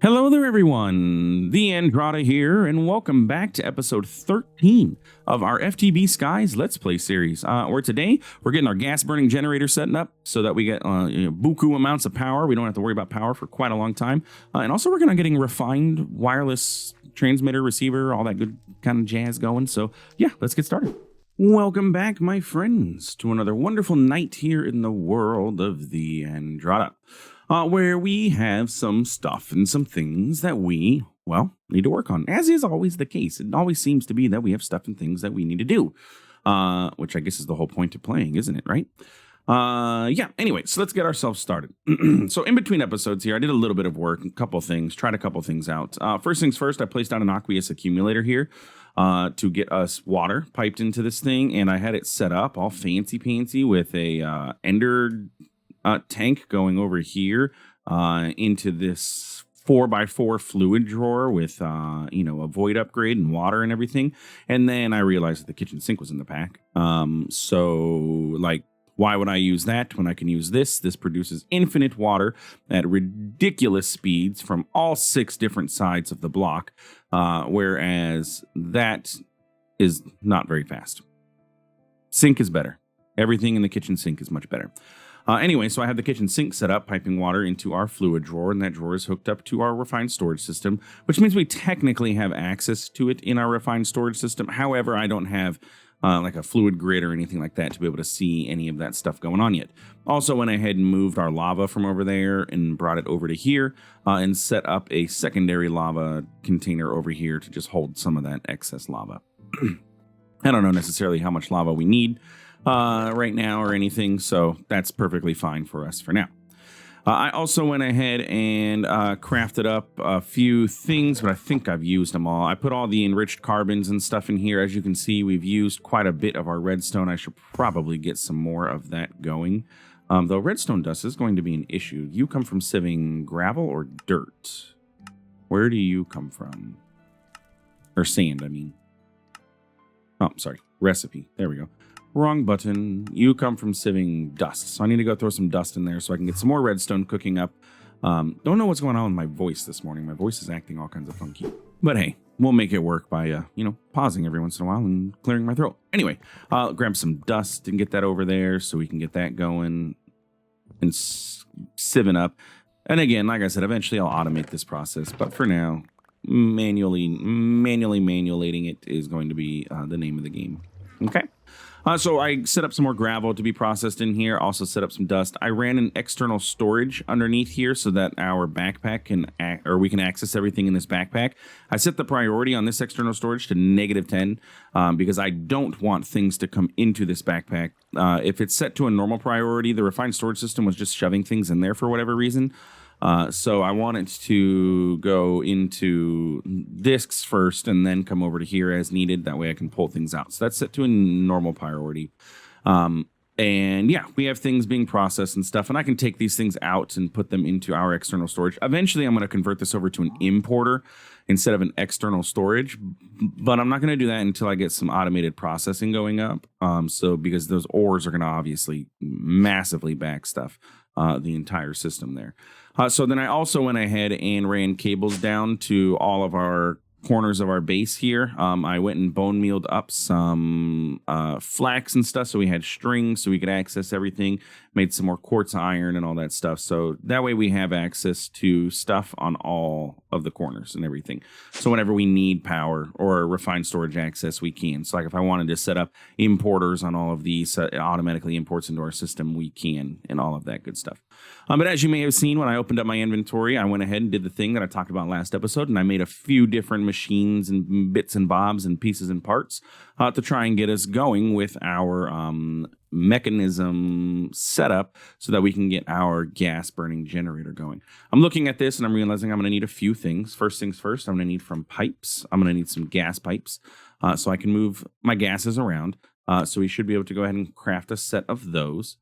Hello there, everyone. TheAndrata here, and welcome back to episode 13 of our FTB Skies Let's Play series. Where today we're getting our gas-burning generator setting up so that we get buku amounts of power. We don't have to worry about power for quite a long time. And also we're going to getting refined wireless transmitter, receiver, all that good kind of jazz going. So yeah, let's get started. Welcome back, my friends, to another wonderful night here in the world of TheAndrata. Where we have some stuff and some things that we, need to work on. As is always the case. It always seems to be that we have stuff and things that we need to do. Which I guess is the whole point of playing, isn't it, right? Anyway, so let's get ourselves started. So in between episodes here, I did a tried a couple things out. First things first, I placed down an aqueous accumulator here to get us water piped into this thing. And I had it set up all fancy-pantsy with a ender tank going over here into this 4x4 fluid drawer with a void upgrade and water and everything. And then I realized that the kitchen sink was in the pack. Why would I use that when I can use this? This produces infinite water at ridiculous speeds from all 6 different sides of the block, whereas that is not very fast. Sink is better. Everything in the kitchen sink is much better. Anyway, so I have the kitchen sink set up, piping water into our fluid drawer, and that drawer is hooked up to our refined storage system, which means we technically have access to it in our refined storage system. However, I don't have like a fluid grid or anything like that to be able to see any of that stuff going on yet. Also went ahead and moved our lava from over there and brought it over to here and set up a secondary lava container over here to just hold some of that excess lava. I don't know necessarily how much lava we need right now or anything, so that's perfectly fine for us for now. I also went ahead and crafted up a few things, but I think I've used them all. I put all the enriched carbons and stuff in here. As you can see, we've used quite a bit of our redstone. I should probably get some more of that going. Though redstone dust is going to be an issue. You come from sieving gravel or dirt? Where do you come from? Or sand, I mean. Oh, sorry. Recipe. There we go. Wrong button. You come from sieving dust. So I need to go throw some dust in there so I can get some more redstone cooking up. Don't know what's going on with my voice this morning. My voice is acting all kinds of funky. But hey, we'll make it work by, pausing every once in a while and clearing my throat. Anyway, I'll grab some dust and get that over there so we can get that going and sieving up. And again, like I said, eventually I'll automate this process. But for now, manually manulating it is going to be the name of the game. Okay. So I set up some more gravel to be processed in here. Also set up some dust. I ran an external storage underneath here so that our backpack we can access everything in this backpack. I set the priority on this external storage to -10 because I don't want things to come into this backpack. If it's set to a normal priority, the refined storage system was just shoving things in there for whatever reason. So I want it to go into disks first and then come over to here as needed. That way I can pull things out. So that's set to a normal priority. And yeah, we have things being processed and stuff, and I can take these things out and put them into our external storage. Eventually, I'm going to convert this over to an importer instead of an external storage, but I'm not going to do that until I get some automated processing going up. Because those ores are going to obviously massively back stuff, the entire system there. So then I also went ahead and ran cables down to all of our corners of our base here. I went and bone mealed up some flax and stuff so we had strings so we could access everything. Made some more quartz iron and all that stuff. So that way we have access to stuff on all of the corners and everything. So whenever we need power or refined storage access, we can. So like if I wanted to set up importers on all of these, it automatically imports into our system, we can, and all of that good stuff. But as you may have seen, when I opened up my inventory, I went ahead and did the thing that I talked about last episode, and I made a few different machines and bits and bobs and pieces and parts to try and get us going with our mechanism setup so that we can get our gas burning generator going. I'm looking at this and I'm realizing I'm going to need a few things. First things first, I'm going to need some pipes. I'm going to need some gas pipes so I can move my gases around. So we should be able to go ahead and craft a set of those.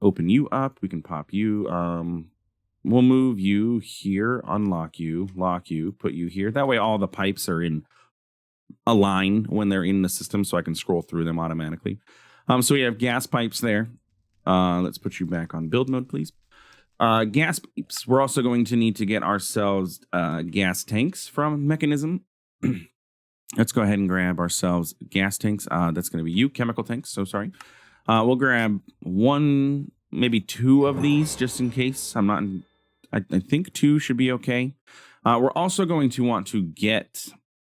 Open you up. We can pop you. We'll move you here, unlock you, lock you, put you here. That way all the pipes are in a line when they're in the system so I can scroll through them automatically. So we have gas pipes there. Let's put you back on build mode, please. Gas pipes. We're also going to need to get ourselves gas tanks from Mechanism. Let's go ahead and grab ourselves gas tanks. That's going to be you, chemical tanks. So sorry. We'll grab one, maybe two of these just in case. I think two should be okay. We're also going to want to get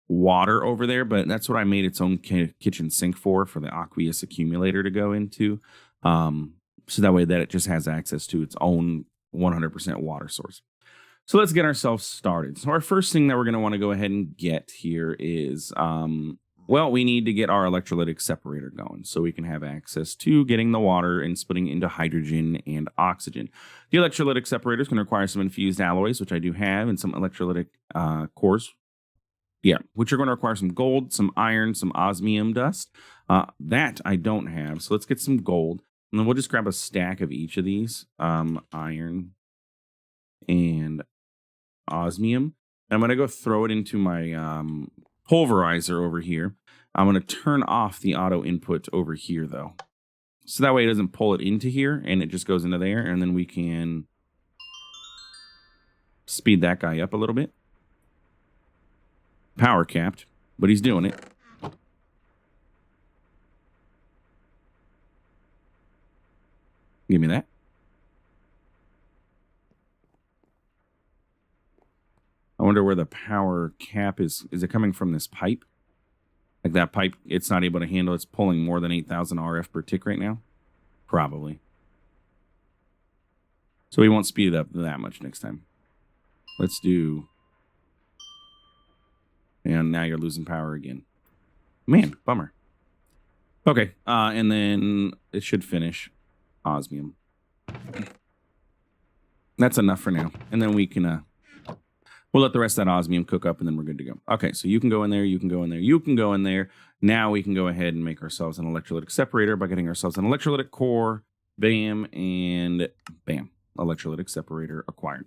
water over there, but that's what I made its own kitchen sink for the aqueous accumulator to go into. So that way that it just has access to its own 100% water source. So let's get ourselves started. So our first thing that we're going to want to go ahead and get here is, well, we need to get our electrolytic separator going so we can have access to getting the water and splitting it into hydrogen and oxygen. The electrolytic separator is going to require some infused alloys, which I do have, and some electrolytic cores. Yeah, which are going to require some gold, some iron, some osmium dust. That I don't have. So let's get some gold. And then we'll just grab a stack of each of these. Iron and osmium. I'm going to go throw it into my pulverizer over here. I'm going to turn off the auto input over here, though. So that way it doesn't pull it into here and it just goes into there. And then we can speed that guy up a little bit. Power capped, but he's doing it. Give me that. I wonder where the power cap is. Is it coming from this pipe? Like that pipe, it's not able to handle. It's pulling more than 8,000 RF per tick right now? Probably. So we won't speed it up that much next time. Let's do... And now you're losing power again. Man, bummer. Okay, and then it should finish osmium. That's enough for now. And then we can... we'll let the rest of that osmium cook up, and then we're good to go. Okay, so you can go in there, you can go in there, you can go in there. Now we can go ahead and make ourselves an electrolytic separator by getting ourselves an electrolytic core. Bam, and bam. Electrolytic separator acquired.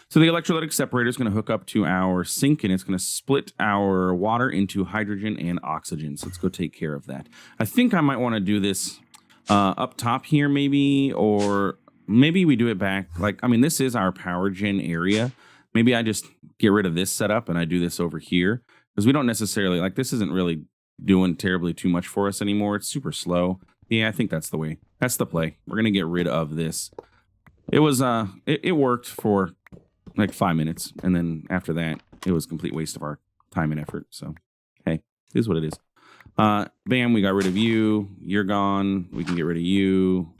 So the electrolytic separator is going to hook up to our sink, and it's going to split our water into hydrogen and oxygen. So let's go take care of that. I think I might want to do this up top here maybe, or maybe we do it back. Like, I mean, this is our power gen area. Maybe I just get rid of this setup and I do this over here, because we don't necessarily, like, this isn't really doing terribly too much for us anymore. It's super slow. Yeah, I think that's the way. That's the play. We're going to get rid of this. It was, it worked for like 5 minutes. And then after that, it was a complete waste of our time and effort. So, hey, it is what it is. Bam, we got rid of you. You're gone. We can get rid of you.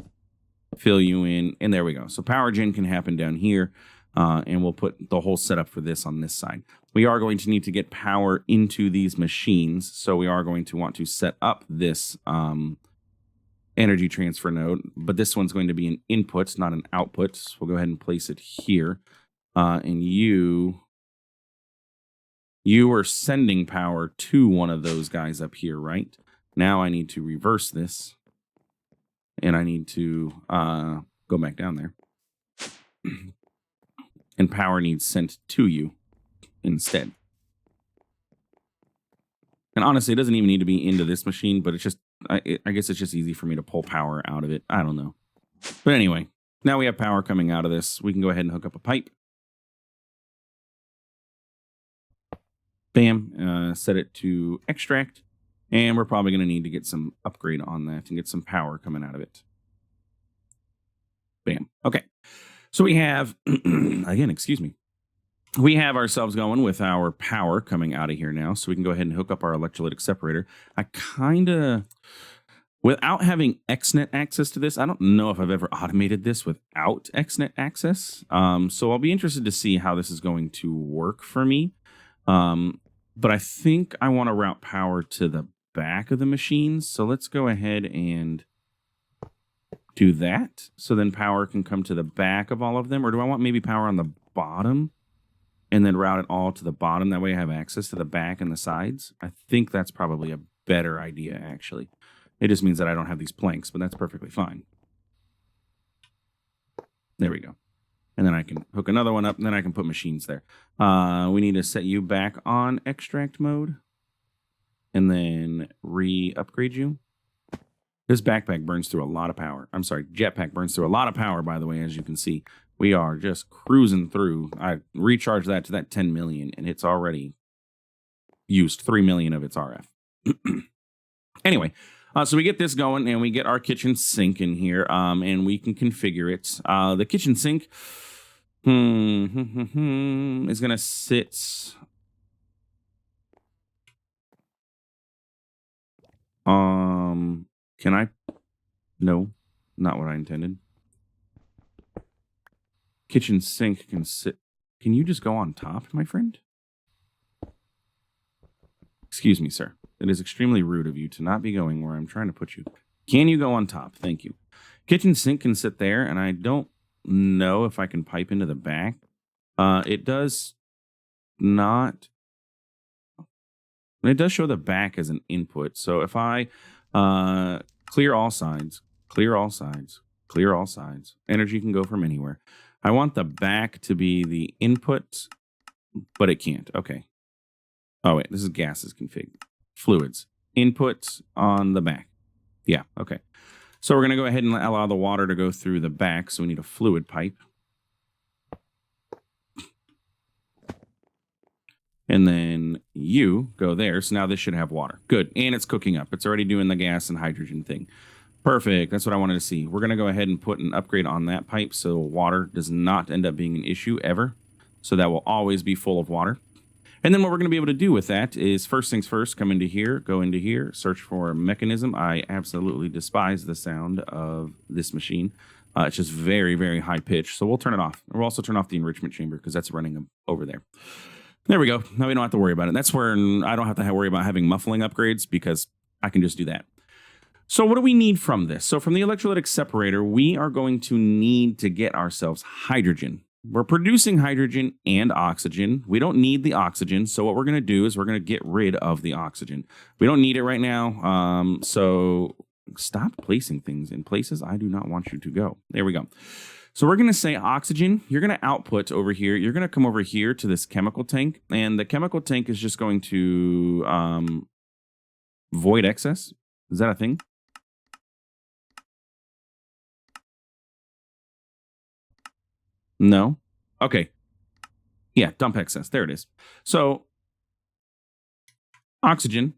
Fill you in. And there we go. So power gen can happen down here. And we'll put the whole setup for this on this side. We are going to need to get power into these machines. So we are going to want to set up this energy transfer node. But this one's going to be an input, not an output. So we'll go ahead and place it here. And you are sending power to one of those guys up here, right? Now I need to reverse this. And I need to go back down there. And power needs sent to you instead. And honestly, it doesn't even need to be into this machine, but it's just, I guess it's just easy for me to pull power out of it. I don't know. But anyway, now we have power coming out of this. We can go ahead and hook up a pipe. Bam, set it to extract. And we're probably going to need to get some upgrade on that and get some power coming out of it. Bam. Okay. So we have, again, excuse me. We have ourselves going with our power coming out of here now. So we can go ahead and hook up our electrolytic separator. I kind of, without having XNet access to this, I don't know if I've ever automated this without XNet access. So I'll be interested to see how this is going to work for me. But I think I want to route power to the back of the machines. So let's go ahead and do that. So then power can come to the back of all of them. Or do I want maybe power on the bottom and then route it all to the bottom? That way I have access to the back and the sides. I think that's probably a better idea, actually. It just means that I don't have these planks, but that's perfectly fine. There we go. And then I can hook another one up, and then I can put machines there. We need to set you back on extract mode and then re-upgrade you. This backpack burns through a lot of power. I'm sorry, jetpack burns through a lot of power, by the way, as you can see. We are just cruising through. I recharged that to that 10 million, and it's already used 3 million of its RF. Anyway, so we get this going, and we get our kitchen sink in here, and we can configure it. The kitchen sink is going to sit... can I? No, not what I intended. Kitchen sink can sit. Can you just go on top, my friend? Excuse me, sir. It is extremely rude of you to not be going where I'm trying to put you. Can you go on top? Thank you. Kitchen sink can sit there, and I don't know if I can pipe into the back. It does not. It does show the back as an input. So if I clear all sides, clear all sides, clear all sides, energy can go from anywhere. I want the back to be the input, but it can't. Okay. Oh, wait. This is gases config. Fluids. Inputs on the back. Yeah. Okay. So we're going to go ahead and allow the water to go through the back. So we need a fluid pipe. And then you go there. So now this should have water. Good. And it's cooking up. It's already doing the gas and hydrogen thing. Perfect. That's what I wanted to see. We're going to go ahead and put an upgrade on that pipe so water does not end up being an issue ever. So that will always be full of water. And then what we're going to be able to do with that is first things first, come into here, go into here, search for a mechanism. I absolutely despise the sound of this machine. It's just very, very high pitched. So we'll turn it off. We'll also turn off the enrichment chamber because that's running over there. There we go. Now we don't have to worry about it. That's where I don't have to worry about having muffling upgrades because I can just do that. So what do we need from this? So from the electrolytic separator, we are going to need to get ourselves hydrogen. We're producing hydrogen and oxygen. We don't need the oxygen. So what we're going to do is we're going to get rid of the oxygen. We don't need it right now. So stop placing things in places I do not want you to go. There we go. So we're going to say oxygen. You're going to output over here. You're going to come over here to this chemical tank. And the chemical tank is just going to void excess. Is that a thing? No. Okay. Yeah, dump excess. There it is. So oxygen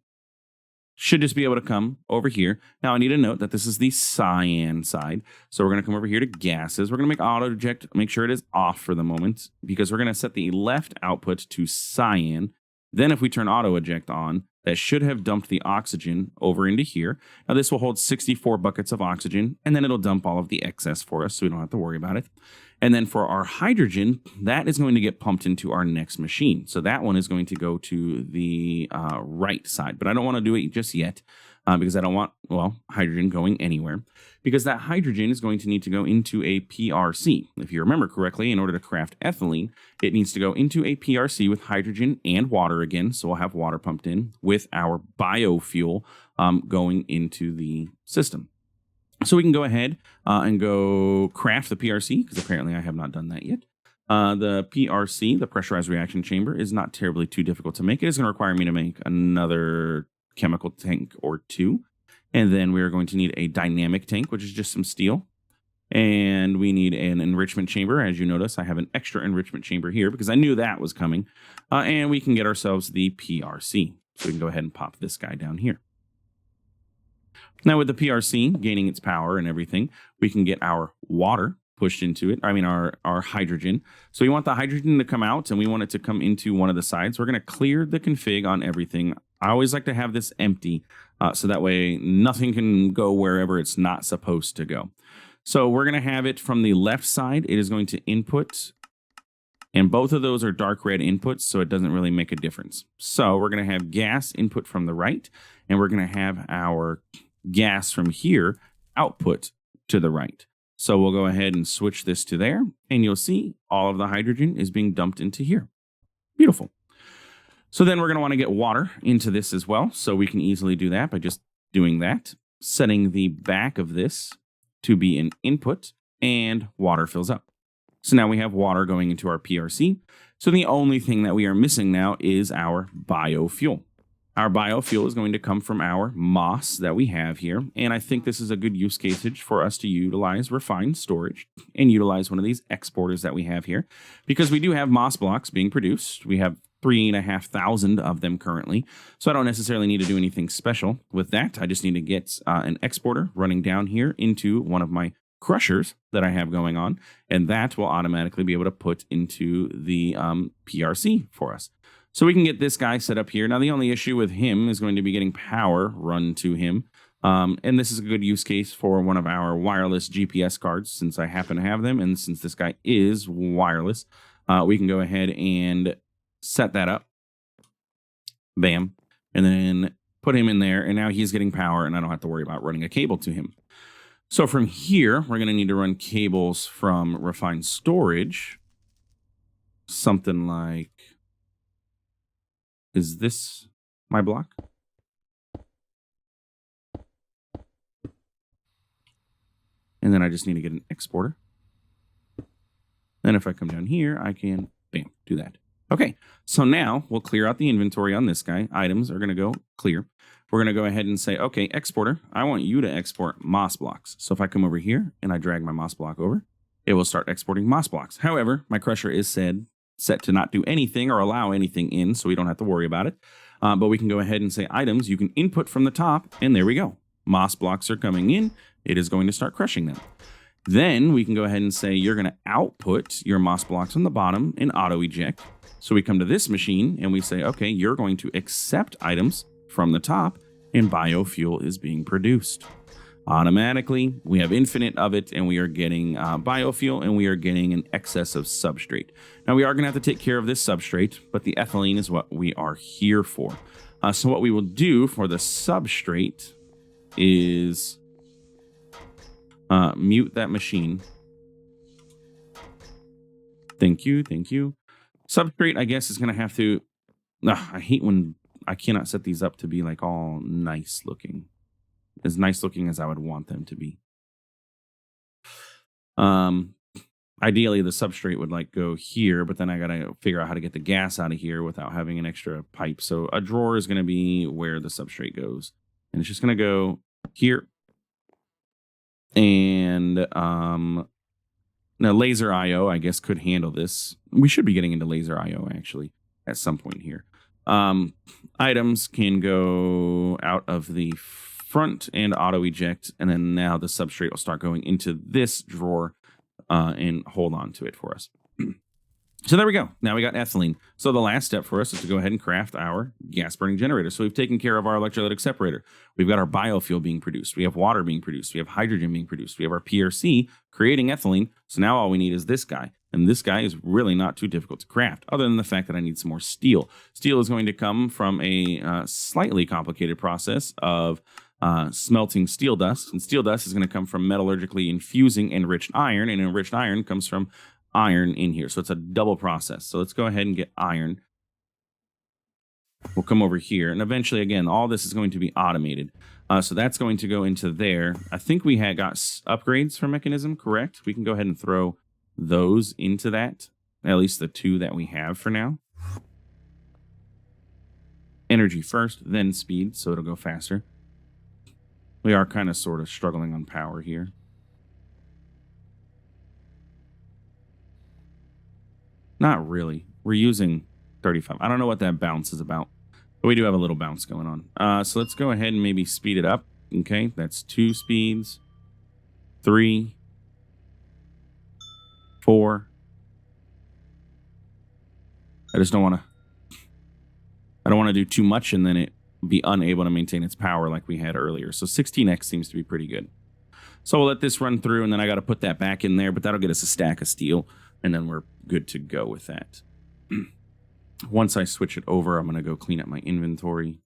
should just be able to come over here. Now I need to note that this is the cyan side. So we're going to come over here to gases. We're going to make auto eject, make sure it is off for the moment because we're going to set the left output to cyan. Then if we turn auto eject on, that should have dumped the oxygen over into here. Now this will hold 64 buckets of oxygen, and then it'll dump all of the excess for us so we don't have to worry about it. And then for our hydrogen, that is going to get pumped into our next machine. So that one is going to go to the right side. But I don't want to do it just yet because I don't want, well, hydrogen going anywhere. Because that hydrogen is going to need to go into a PRC. If you remember correctly, in order to craft ethylene, it needs to go into a PRC with hydrogen and water again. So we'll have water pumped in with our biofuel going into the system. So we can go ahead and go craft the PRC, because apparently I have not done that yet. The PRC, the pressurized reaction chamber, is not terribly too difficult to make. It is going to require me to make another chemical tank or two. And then we are going to need a dynamic tank, which is just some steel. And we need an enrichment chamber. As you notice, I have an extra enrichment chamber here because I knew that was coming. And we can get ourselves the PRC. So we can go ahead and pop this guy down here. Now with the PRC gaining its power and everything, we can get our water pushed into it. I mean, our hydrogen. So we want the hydrogen to come out and we want it to come into one of the sides. We're going to clear the config on everything. I always like to have this empty so that way nothing can go wherever it's not supposed to go. So we're going to have it from the left side. It is going to input, and both of those are dark red inputs, so it doesn't really make a difference. So we're going to have gas input from the right, and we're going to have our gas from here output to the right. So we'll go ahead and switch this to there, and you'll see all of the hydrogen is being dumped into here. Beautiful. So then we're going to want to get water into this as well. So we can easily do that by just doing that, setting the back of this to be an input, and water fills up. So now we have water going into our PRC. So the only thing that we are missing now is our biofuel. Our biofuel is going to come from our moss that we have here. And I think this is a good use case for us to utilize refined storage and utilize one of these exporters that we have here, because we do have moss blocks being produced. We have 3,500 of them currently. So I don't necessarily need to do anything special with that. I just need to get an exporter running down here into one of my crushers that I have going on, and that will automatically be able to put into the PRC for us. So we can get this guy set up here. Now, the only issue with him is going to be getting power run to him. And this is a good use case for one of our wireless GPS cards, since I happen to have them. And since this guy is wireless, we can go ahead and set that up. Bam. And then put him in there. And now he's getting power, and I don't have to worry about running a cable to him. So from here, we're going to need to run cables from refined storage. Something like... Is this my block? And then I just need to get an exporter. Then if I come down here, I can, bam, do that. Okay, so now we'll clear out the inventory on this guy. Items are going to go clear. We're going to go ahead and say, okay, exporter, I want you to export moss blocks. So if I come over here and I drag my moss block over, it will start exporting moss blocks. However, my crusher is set to not do anything or allow anything in, so we don't have to worry about it. But we can go ahead and say items, you can input from the top, and there we go. Moss blocks are coming in. It is going to start crushing them. Then we can go ahead and say you're going to output your moss blocks on the bottom and auto eject. So we come to this machine and we say, okay, you're going to accept items from the top, and biofuel is being produced. Automatically, we have infinite of it, and we are getting biofuel, and we are getting an excess of substrate. Now, we are going to have to take care of this substrate, but the ethylene is what we are here for. So what we will do for the substrate is mute that machine. Thank you, thank you. Substrate, I guess, is going to have to... I hate when I cannot set these up to be like all nice looking. As nice looking as I would want them to be. Ideally, the substrate would like go here, but then I gotta figure out how to get the gas out of here without having an extra pipe. So a drawer is gonna be where the substrate goes, and it's just gonna go here. And now laser IO, I guess, could handle this. We should be getting into laser IO actually at some point here. Items can go out of the front and auto eject, and then now the substrate will start going into this drawer and hold on to it for us. So there we go. Now we got ethylene. So the last step for us is to go ahead and craft our gas burning generator. So we've taken care of our electrolytic separator. We've got our biofuel being produced. We have water being produced. We have hydrogen being produced. We have our PRC creating ethylene. So now all we need is this guy. And this guy is really not too difficult to craft, other than the fact that I need some more steel. Steel is going to come from a slightly complicated process of smelting steel dust. And steel dust is going to come from metallurgically infusing enriched iron. And enriched iron comes from iron in here. So it's a double process. So let's go ahead and get iron. We'll come over here. And eventually, again, all this is going to be automated. So that's going to go into there. I think we had got upgrades for mechanism, correct? We can go ahead and throw those into that. At least the two that we have for now. Energy first, then speed. So it'll go faster. We are kind of sort of struggling on power here. Not really. We're using 35. I don't know what that bounce is about, but we do have a little bounce going on. So let's go ahead and maybe speed it up. Okay, that's 2 speeds, 3, 4. I just don't want to. I don't want to do too much and then it be unable to maintain its power like we had earlier. So 16x seems to be pretty good. So we'll let this run through, and then I got to put that back in there, but that'll get us a stack of steel, and then we're good to go with that. Once I switch it over, I'm going to go clean up my inventory.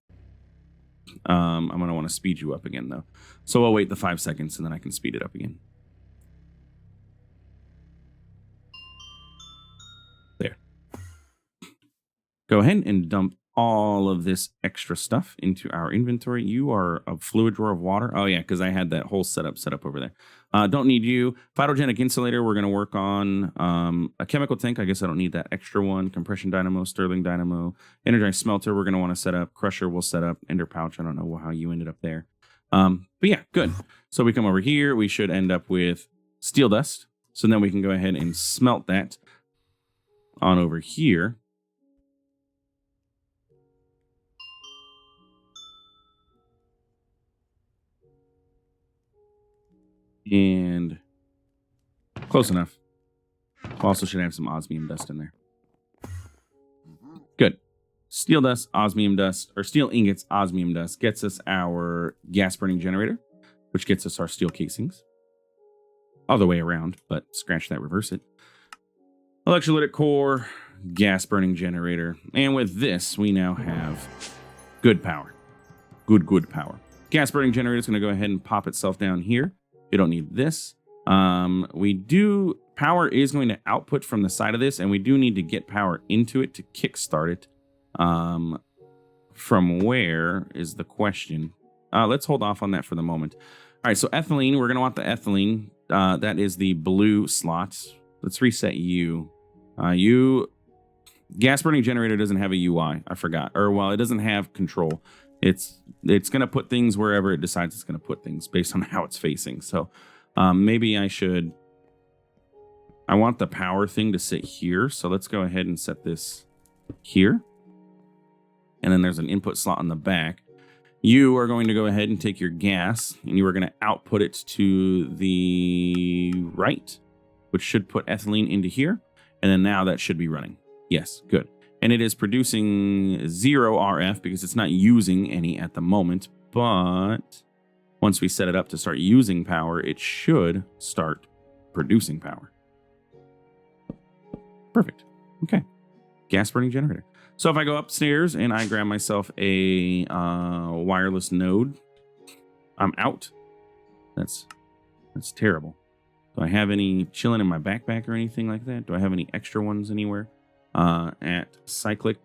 I'm going to want to speed you up again, though. So I'll wait the 5 seconds, and then I can speed it up again. There. Go ahead and dump all of this extra stuff into our inventory. You are a fluid drawer of water. Oh yeah, because I had that whole setup over there. Don't need you. Photogenic insulator. We're going to work on a chemical tank. I guess I don't need that extra one. Compression dynamo, Stirling dynamo, energized smelter. We're going to want to set up. Crusher we'll set up. Ender pouch. I don't know how you ended up there. But yeah, good. So we come over here. We should end up with steel dust. So then we can go ahead and smelt that on over here. And close enough. Also should have some osmium dust in there. Good. Steel dust, osmium dust, or steel ingots, osmium dust gets us our gas burning generator, which gets us our steel casings. Other way around, but scratch that, reverse it. Electrolytic core, gas burning generator. And with this, we now have good power. Good power. Gas burning generator is going to go ahead and pop itself down here. We don't need this. Power is going to output from the side of this, and we do need to get power into it to kickstart it. From where is the question? Let's hold off on that for the moment. All right, so ethylene, we're going to want the ethylene. That is the blue slot. Let's reset you. Gas burning generator doesn't have a UI. I forgot. Or, well, it doesn't have control. It's going to put things wherever it decides it's going to put things based on how it's facing. So maybe I want the power thing to sit here. So let's go ahead and set this here. And then there's an input slot on the back. You are going to go ahead and take your gas and you are going to output it to the right, which should put ethylene into here. And then now that should be running. Yes, good. And it is producing 0 RF because it's not using any at the moment. But once we set it up to start using power, it should start producing power. Perfect. Okay. Gas burning generator. So if I go upstairs and I grab myself a wireless node, I'm out. That's terrible. Do I have any chilling in my backpack or anything like that? Do I have any extra ones anywhere? At cyclic,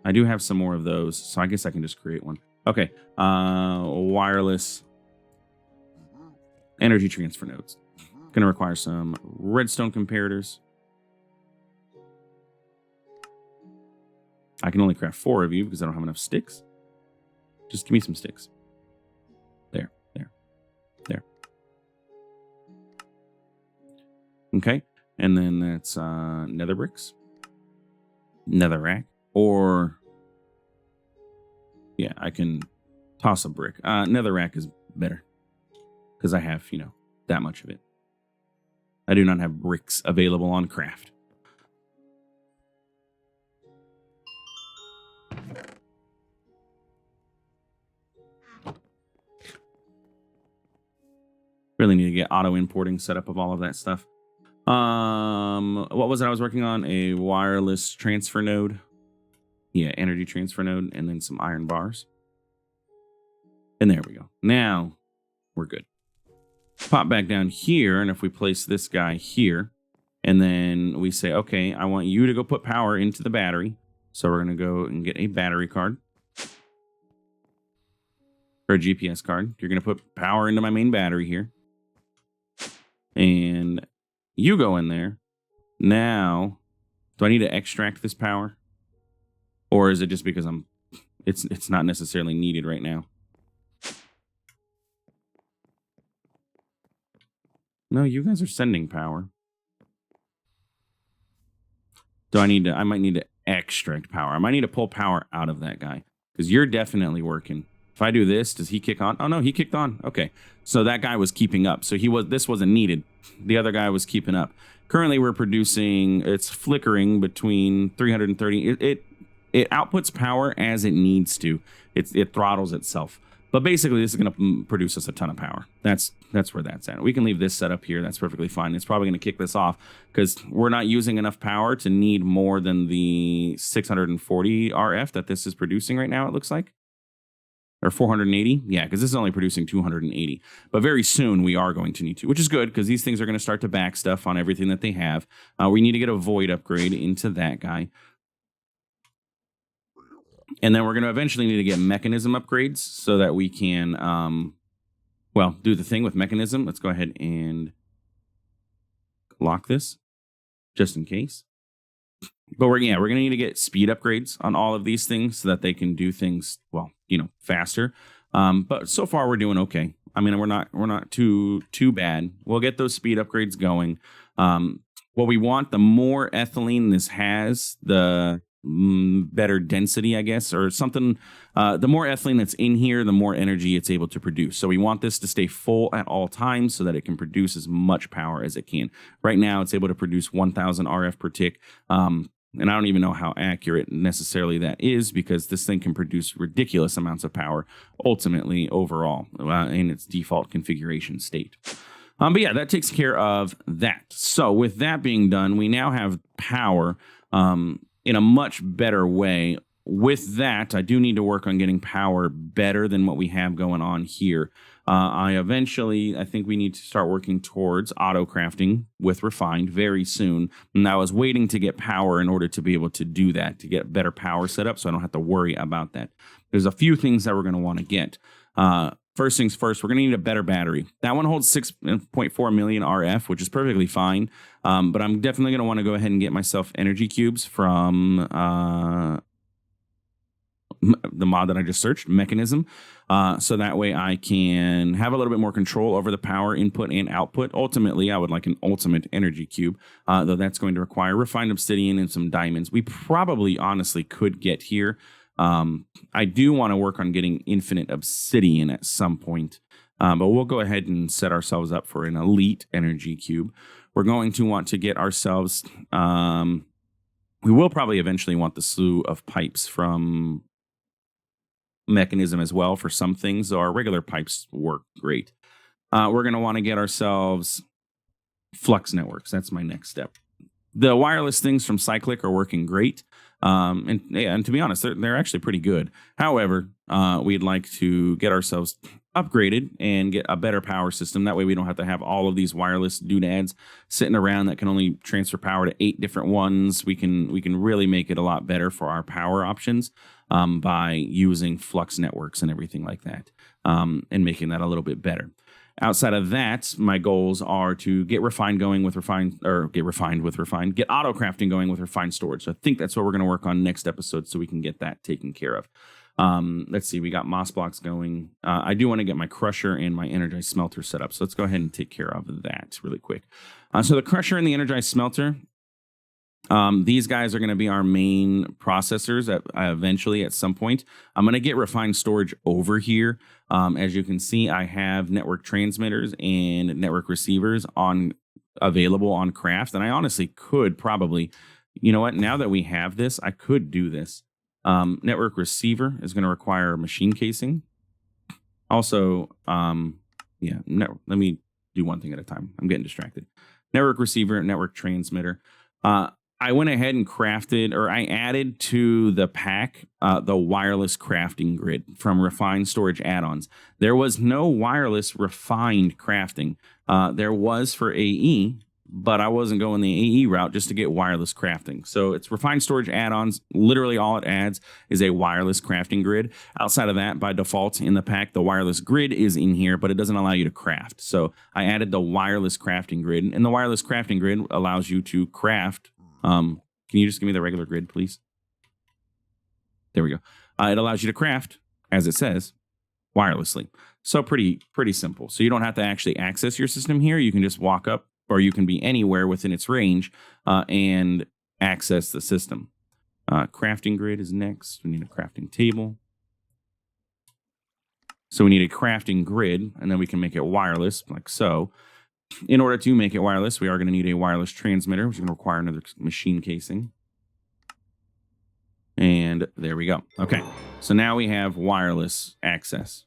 I do have some more of those, so I guess I can just create one. Okay, wireless energy transfer nodes. Going to require some redstone comparators. I can only craft 4 of you because I don't have enough sticks. Just give me some sticks. There. Okay, and then that's nether bricks. Nether rack, or yeah, I can toss a brick. Nether rack is better because I have, that much of it. I do not have bricks available on craft. Really need to get auto importing set up of all of that stuff. What was it I was working on? A wireless transfer node. Yeah, energy transfer node, and then some iron bars. And there we go. Now we're good. Pop back down here, and if we place this guy here, and then we say, okay, I want you to go put power into the battery. So we're going to go and get a battery card. Or a GPS card. You're going to put power into my main battery here. And you go in there. Now, do I need to extract this power? Or is it just because it's not necessarily needed right now? No, you guys are sending power. I might need to extract power. I might need to pull power out of that guy because you're definitely working. If I do this, does he kick on? Oh no, he kicked on. Okay. So that guy was keeping up. So this wasn't needed. The other guy was keeping up. Currently we're producing, it's flickering between 330. It outputs power as it needs to. It throttles itself. But basically this is going to produce us a ton of power. That's where that's at. We can leave this set up here. That's perfectly fine. It's probably going to kick this off because we're not using enough power to need more than the 640 RF that this is producing right now, it looks like. Or 480? Yeah, because this is only producing 280. But very soon we are going to need to, which is good because these things are going to start to back stuff on everything that they have. We need to get a void upgrade into that guy. And then we're going to eventually need to get mechanism upgrades so that we can, do the thing with mechanism. Let's go ahead and lock this just in case. But we're going to need to get speed upgrades on all of these things so that they can do things, faster. But so far we're doing okay. I mean, we're not too bad. We'll get those speed upgrades going. What we want, the more ethylene this has, the better density, I guess, or something. The more ethylene that's in here, the more energy it's able to produce. So we want this to stay full at all times so that it can produce as much power as it can. Right now, it's able to produce 1,000 RF per tick. And I don't even know how accurate necessarily that is, because this thing can produce ridiculous amounts of power ultimately overall in its default configuration state. But yeah, that takes care of that. So with that being done, we now have power in a much better way. With that, I do need to work on getting power better than what we have going on here. I think we need to start working towards auto crafting with refined very soon. And I was waiting to get power in order to be able to do that, to get better power set up so I don't have to worry about that. There's a few things that we're going to want to get. First things first, we're going to need a better battery. That one holds 6.4 million RF, which is perfectly fine. But I'm definitely going to want to go ahead and get myself energy cubes from the mod that I just searched, mechanism. So that way I can have a little bit more control over the power input and output. Ultimately, I would like an ultimate energy cube, though that's going to require refined obsidian and some diamonds. We probably honestly could get here. I do want to work on getting infinite obsidian at some point, but we'll go ahead and set ourselves up for an elite energy cube. We're going to want to get ourselves, we will probably eventually want the slew of pipes from mechanism as well for some things. Our regular pipes work great. We're going to want to get ourselves flux networks. That's my next step. The wireless things from Cyclic are working great. And to be honest, they're actually pretty good. However, we'd like to get ourselves upgraded and get a better power system. That way we don't have to have all of these wireless doodads sitting around that can only transfer power to 8 different ones. We can really make it a lot better for our power options by using flux networks and everything like that, and making that a little bit better. Outside of that, my goals are to get refined going with refined, or get refined with refined, get auto crafting going with refined storage. So I think that's what we're going to work on next episode so we can get that taken care of. Let's see, we got moss blocks going. I do want to get my crusher and my energized smelter set up. So let's go ahead and take care of that really quick. So the crusher and the energized smelter, these guys are going to be our main processors eventually at some point. I'm going to get refined storage over here. As you can see, I have network transmitters and network receivers available on craft. And I honestly could probably, you know what, now that we have this, I could do this. Network receiver is going to require machine casing. Also, let me do one thing at a time. I'm getting distracted. Network receiver, network transmitter. I went ahead and I added to the pack the wireless crafting grid from refined storage add-ons. There was no wireless refined crafting. There was for AE, but I wasn't going the AE route just to get wireless crafting. So it's refined storage add-ons. Literally all it adds is a wireless crafting grid. Outside of that, by default in the pack, the wireless grid is in here, but it doesn't allow you to craft. So I added the wireless crafting grid, and the wireless crafting grid allows you to craft. Can you just give me the regular grid, please? There we go. It allows you to craft, as it says, wirelessly. So pretty simple. So you don't have to actually access your system here. You can just walk up, or you can be anywhere within its range and access the system. Crafting grid is next. We need a crafting table. So we need a crafting grid, and then we can make it wireless, like so. In order to make it wireless, we are going to need a wireless transmitter, which is going to require another machine casing. And there we go. Okay, so now we have wireless access.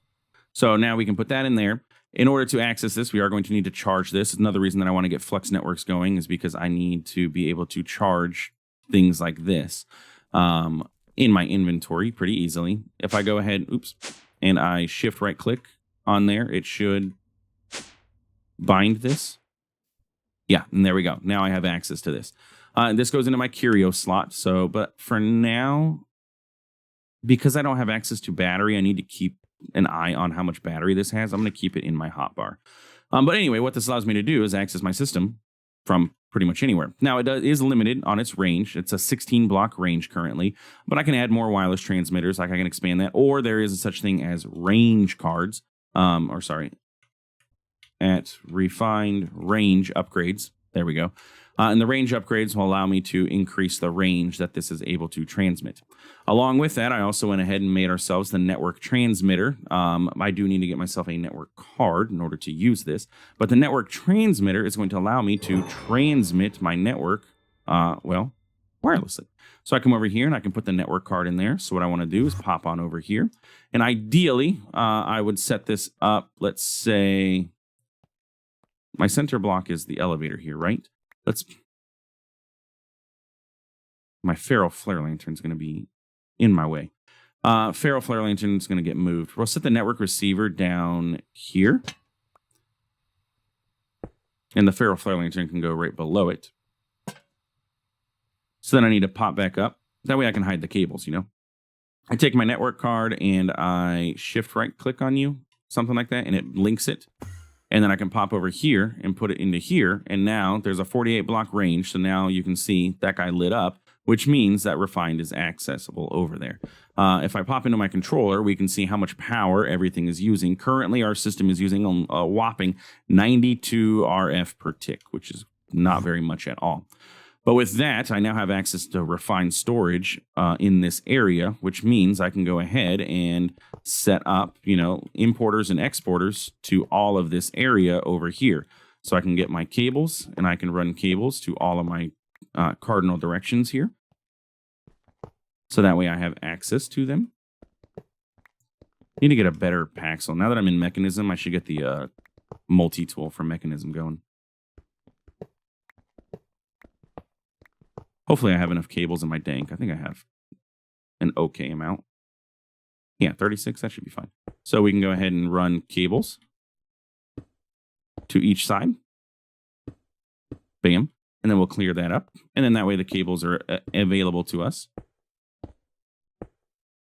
So now we can put that in there. In order to access this, we are going to need to charge this. Another reason that I want to get Flux Networks going is because I need to be able to charge things like this in my inventory pretty easily. If I go ahead, and I shift right click on there, it should bind this. Yeah, and there we go. Now I have access to this. This goes into my curio slot. But for now, because I don't have access to battery, I need to keep an eye on how much battery this has. I'm going to keep it in my hotbar. But anyway, what this allows me to do is access my system from pretty much anywhere. Now, is limited on its range. It's a 16 block range currently, but I can add more wireless transmitters. Like I can expand that, or there is such thing as range cards, at refined range upgrades. There we go. And the range upgrades will allow me to increase the range that this is able to transmit. Along with that, I also went ahead and made ourselves the network transmitter. I do need to get myself a network card in order to use this. But the network transmitter is going to allow me to transmit my network, wirelessly. So I come over here and I can put the network card in there. So what I want to do is pop on over here. And ideally, I would set this up, let's say, my center block is the elevator here, right? My ferro flare lantern is going to be in my way. Ferro flare lantern is going to get moved. We'll set the network receiver down here. And the ferro flare lantern can go right below it. So then I need to pop back up. That way I can hide the cables, you know. I take my network card and I shift right click on you, something like that, and it links it. And then I can pop over here and put it into here. And now there's a 48 block range. So now you can see that guy lit up, which means that refined is accessible over there. If I pop into my controller, we can see how much power everything is using. Currently, our system is using a whopping 92 RF per tick, which is not very much at all. But with that, I now have access to refined storage in this area, which means I can go ahead and set up, importers and exporters to all of this area over here. So I can get my cables and I can run cables to all of my cardinal directions here. So that way I have access to them. Need to get a better Paxel. Now that I'm in Mechanism, I should get the multi-tool for Mechanism going. Hopefully I have enough cables in my dank. I think I have an okay amount. Yeah, 36, that should be fine. So we can go ahead and run cables to each side. Bam. And then we'll clear that up. And then that way the cables are available to us.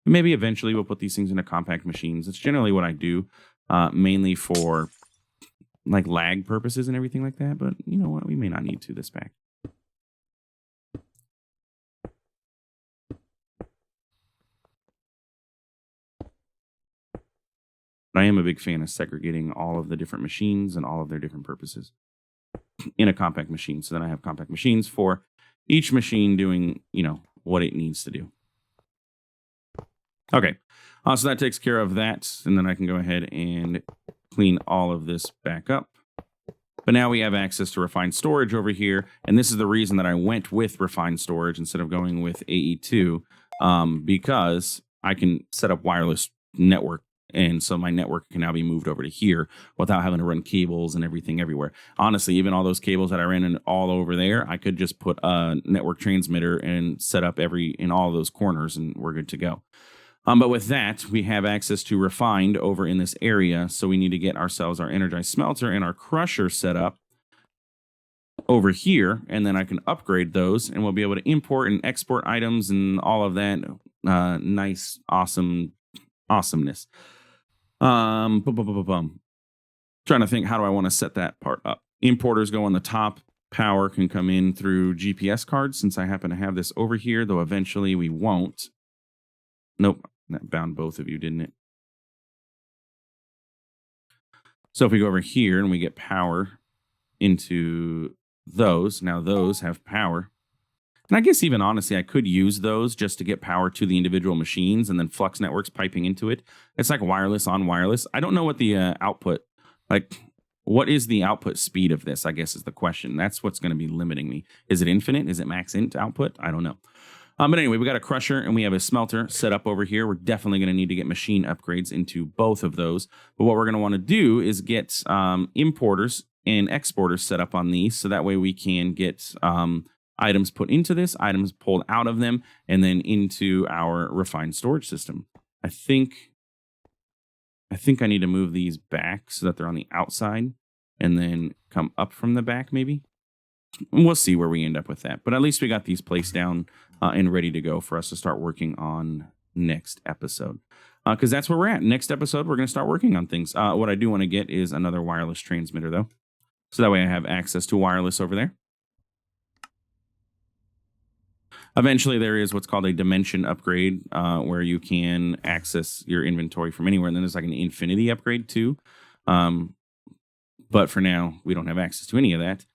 And maybe eventually we'll put these things into compact machines. It's generally what I do, mainly for like lag purposes and everything like that. But you know what? We may not need to this pack. I am a big fan of segregating all of the different machines and all of their different purposes in a compact machine. So then I have compact machines for each machine doing, what it needs to do. Okay, so that takes care of that. And then I can go ahead and clean all of this back up. But now we have access to refined storage over here. And this is the reason that I went with refined storage instead of going with AE2, because I can set up wireless network. And so my network can now be moved over to here without having to run cables and everything everywhere. Honestly, even all those cables that I ran in all over there, I could just put a network transmitter and set up in all of those corners and we're good to go. But with that, we have access to refined over in this area. So we need to get ourselves our energized smelter and our crusher set up over here. And then I can upgrade those and we'll be able to import and export items and all of that nice, awesomeness. Trying to think, how do I want to set that part up? Importers go on the top. Power can come in through GPS cards since I happen to have this over here, though eventually we won't. Nope, that bound both of you, didn't it? So if we go over here and we get power into those, now those have power. And I guess even honestly, I could use those just to get power to the individual machines and then Flux Networks piping into it. It's like wireless on wireless. I don't know what the output, what is the output speed of this, I guess is the question. That's what's going to be limiting me. Is it infinite? Is it max int output? I don't know. But anyway, we got a crusher and we have a smelter set up over here. We're definitely going to need to get machine upgrades into both of those. But what we're going to want to do is get importers and exporters set up on these. So that way we can get items put into this, items pulled out of them, and then into our refined storage system. I think I need to move these back so that they're on the outside and then come up from the back maybe. We'll see where we end up with that. But at least we got these placed down and ready to go for us to start working on next episode. Because that's where we're at. Next episode, we're going to start working on things. What I do want to get is another wireless transmitter, though. So that way I have access to wireless over there. Eventually, there is what's called a dimension upgrade, where you can access your inventory from anywhere. And then there's like an infinity upgrade, too. But for now, we don't have access to any of that.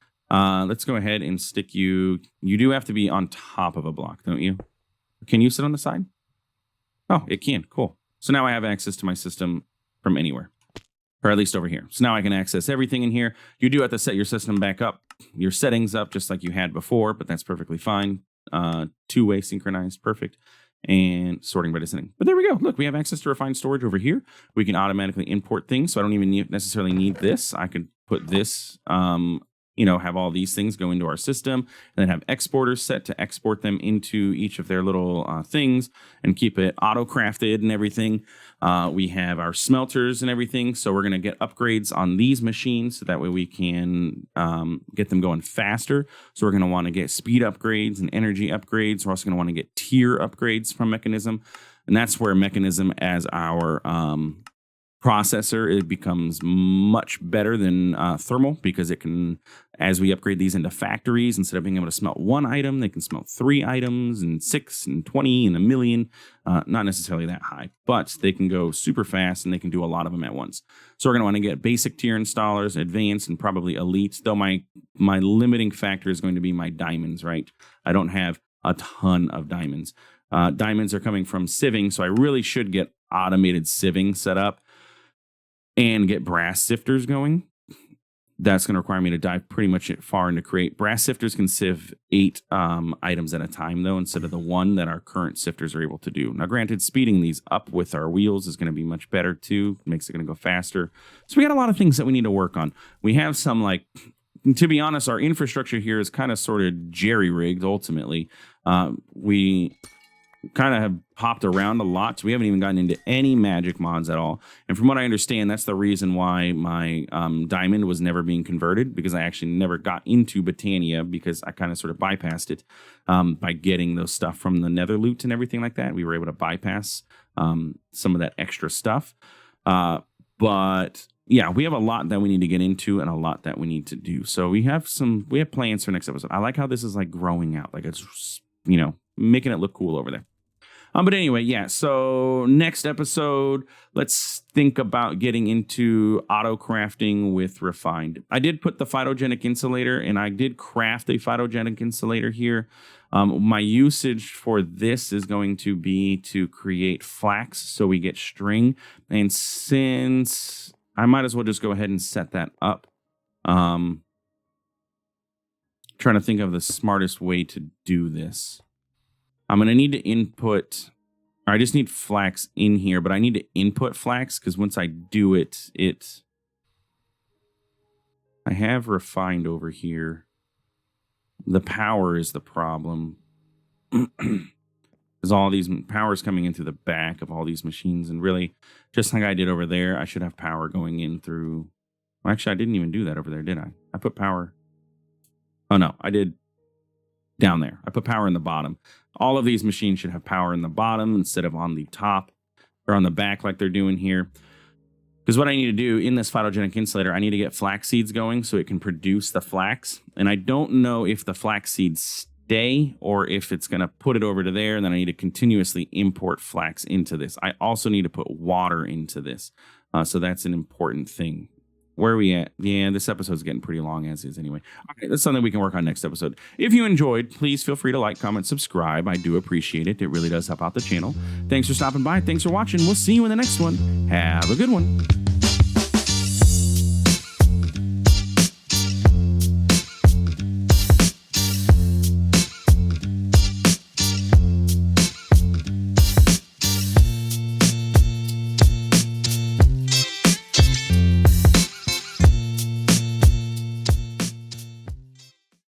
Let's go ahead and stick you. You do have to be on top of a block, don't you? Can you sit on the side? Oh, it can. Cool. So now I have access to my system from anywhere, or at least over here. So now I can access everything in here. You do have to set your system back up, your settings up, just like you had before, but that's perfectly fine. Two-way synchronized, perfect, and sorting by descending. But there we go. Look, we have access to refined storage over here. We can automatically import things, so I don't even necessarily need this. I could put this, have all these things go into our system, and then have exporters set to export them into each of their little things and keep it auto-crafted and everything. We have our smelters and everything, so we're going to get upgrades on these machines so that way we can get them going faster. So we're going to want to get speed upgrades and energy upgrades. We're also going to want to get tier upgrades from Mechanism, and that's where Mechanism as our processor, it becomes much better than thermal, because it can, as we upgrade these into factories, instead of being able to smelt one item, they can smelt 3 items and 6 and 20 and 1,000,000. Not necessarily that high, but they can go super fast and they can do a lot of them at once. So we're going to want to get basic tier installers, advanced, and probably elite, though my limiting factor is going to be my diamonds, right? I don't have a ton of diamonds. Diamonds are coming from sieving, so I really should get automated sieving set up and get brass sifters going. That's going to require me to dive pretty much far into create. Brass sifters can sieve 8 items at a time, though, instead of the 1 that our current sifters are able to do. Now, granted, speeding these up with our wheels is going to be much better, too. Makes it going to go faster. So we got a lot of things that we need to work on. We have some, to be honest, our infrastructure here is kind of sort of jerry-rigged, ultimately. We kind of have hopped around a lot, so we haven't even gotten into any magic mods at all. And from what I understand, that's the reason why my diamond was never being converted, because I actually never got into Botania, because I kind of sort of bypassed it by getting those stuff from the nether loot and everything like that. We were able to bypass some of that extra stuff. But yeah, we have a lot that we need to get into and a lot that we need to do. So we have plans for next episode. I like how this is like growing out, like it's, making it look cool over there. But anyway, yeah, so next episode, let's think about getting into auto crafting with refined. I did put the phytogenic insulator, and I did craft a phytogenic insulator here. My usage for this is going to be to create flax, so we get string. And since I might as well just go ahead and set that up. Trying to think of the smartest way to do this. I'm going to need to input, or I just need flax in here, but I need to input flax, because once I do it, I have refined over here. The power is the problem. There's all these powers coming in through the back of all these machines, and really, just like I did over there, I should have power going in through, well, actually, I didn't even do that over there, did I? I put power, oh no, I did down there. I put power in the bottom. All of these machines should have power in the bottom instead of on the top or on the back like they're doing here. Because what I need to do in this phytogenic insulator, I need to get flax seeds going so it can produce the flax. And I don't know if the flax seeds stay or if it's going to put it over to there, and then I need to continuously import flax into this. I also need to put water into this. So that's an important thing. Where are we at? Yeah, this episode's getting pretty long as is anyway. All right, that's something we can work on next episode. If you enjoyed, please feel free to like, comment, subscribe. I do appreciate it. It really does help out the channel. Thanks for stopping by. Thanks for watching. We'll see you in the next one. Have a good one.